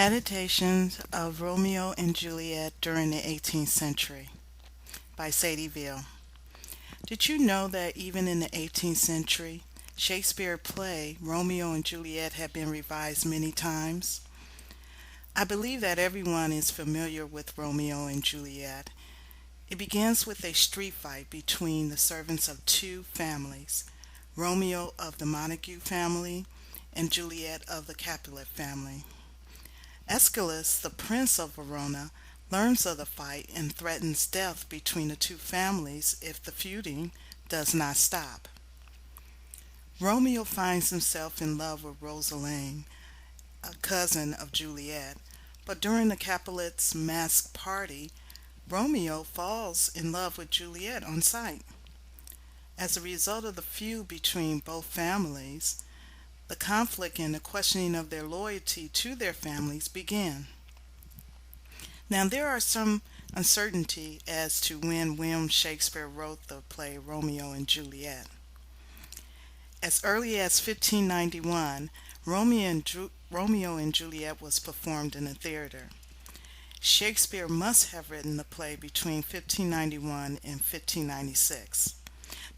Adaptations of Romeo and Juliet during the 18th century by Sadie Veal. Did you know that even in the 18th century, Shakespeare's play Romeo and Juliet had been revised many times? I believe that everyone is familiar with Romeo and Juliet. It begins with a street fight between the servants of two families, Romeo of the Montague family and Juliet of the Capulet family. Aeschylus, the prince of Verona, learns of the fight and threatens death between the two families if the feuding does not stop. Romeo finds himself in love with Rosaline, a cousin of Juliet, but during the Capulets' masked party, Romeo falls in love with Juliet on sight. As a result of the feud between both families, the conflict and the questioning of their loyalty to their families begin. Now, there are some uncertainty as to when William Shakespeare wrote the play Romeo and Juliet. As early as 1591, Romeo and Juliet was performed in a theater. Shakespeare must have written the play between 1591 and 1596,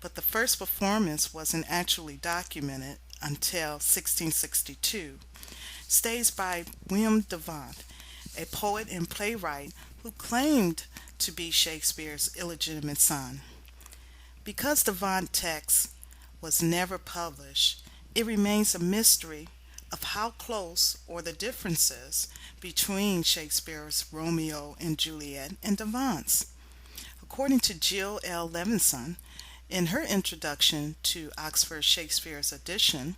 but the first performance wasn't actually documented until 1662, staged by William Devant, a poet and playwright who claimed to be Shakespeare's illegitimate son. Because Devant's text was never published, it remains a mystery of how close or the differences between Shakespeare's Romeo and Juliet and Devant's. According to Jill L. Levinson, in her introduction to Oxford Shakespeare's edition,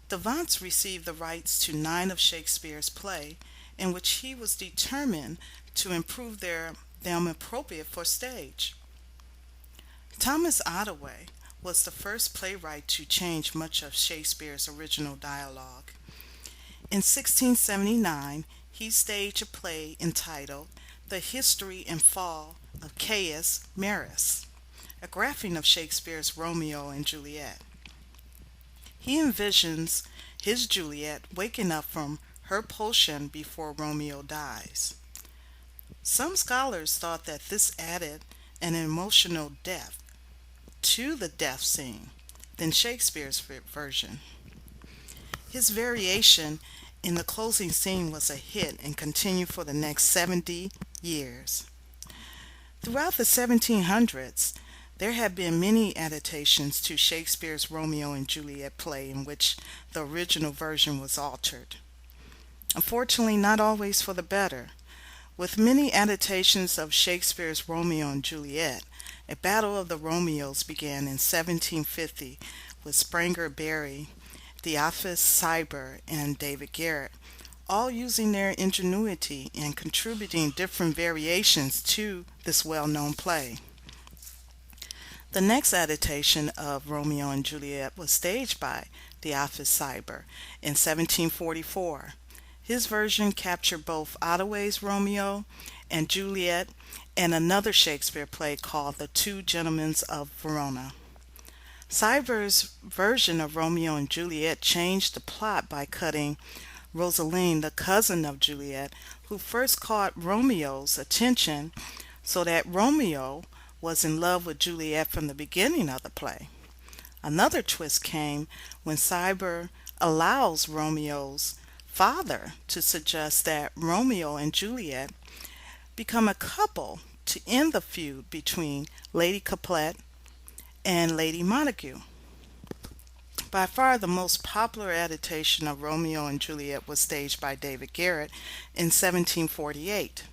Devant's received the rights to 9 of Shakespeare's plays, in which he was determined to improve them appropriate for stage. Thomas Ottaway was the first playwright to change much of Shakespeare's original dialogue. In 1679, he staged a play entitled The History and Fall of Caius Marius, a graphic of Shakespeare's Romeo and Juliet. He envisions his Juliet waking up from her potion before Romeo dies. Some scholars thought that this added an emotional depth to the death scene than Shakespeare's version. His variation in the closing scene was a hit and continued for the next 70 years. Throughout the 1700s, there have been many adaptations to Shakespeare's Romeo and Juliet play in which the original version was altered. Unfortunately, not always for the better. With many adaptations of Shakespeare's Romeo and Juliet, a battle of the Romeos began in 1750 with Springer Berry, Theophilus Cibber, and David Garrett, all using their ingenuity and contributing different variations to this well-known play. The next adaptation of Romeo and Juliet was staged by Theophilus Cibber in 1744. His version captured both Ottaway's Romeo and Juliet and another Shakespeare play called The Two Gentlemen of Verona. Cibber's version of Romeo and Juliet changed the plot by cutting Rosaline, the cousin of Juliet, who first caught Romeo's attention, so that Romeo was in love with Juliet from the beginning of the play. Another twist came when Cibber allows Romeo's father to suggest that Romeo and Juliet become a couple to end the feud between Lady Capulet and Lady Montague. By far the most popular adaptation of Romeo and Juliet was staged by David Garrett in 1748.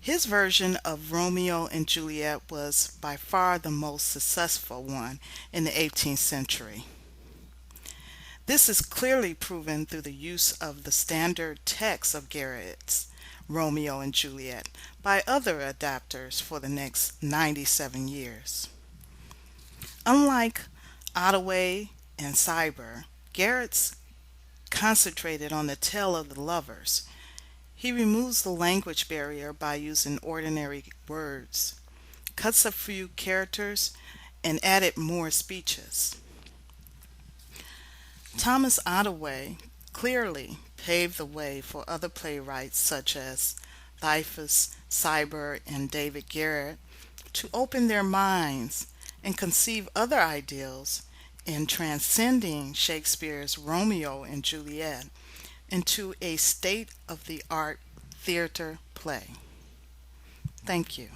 His version of Romeo and Juliet was by far the most successful one in the 18th century. This is clearly proven through the use of the standard text of Garrett's Romeo and Juliet by other adapters for the next 97 years. Unlike Ottaway and Cibber, Garrett's concentrated on the tale of the lovers. He removes the language barrier by using ordinary words, cuts a few characters, and added more speeches. Thomas Ottaway clearly paved the way for other playwrights such as Thifus Cyber and David Garrett to open their minds and conceive other ideals in transcending Shakespeare's Romeo and Juliet into a state of the art theater play. Thank you.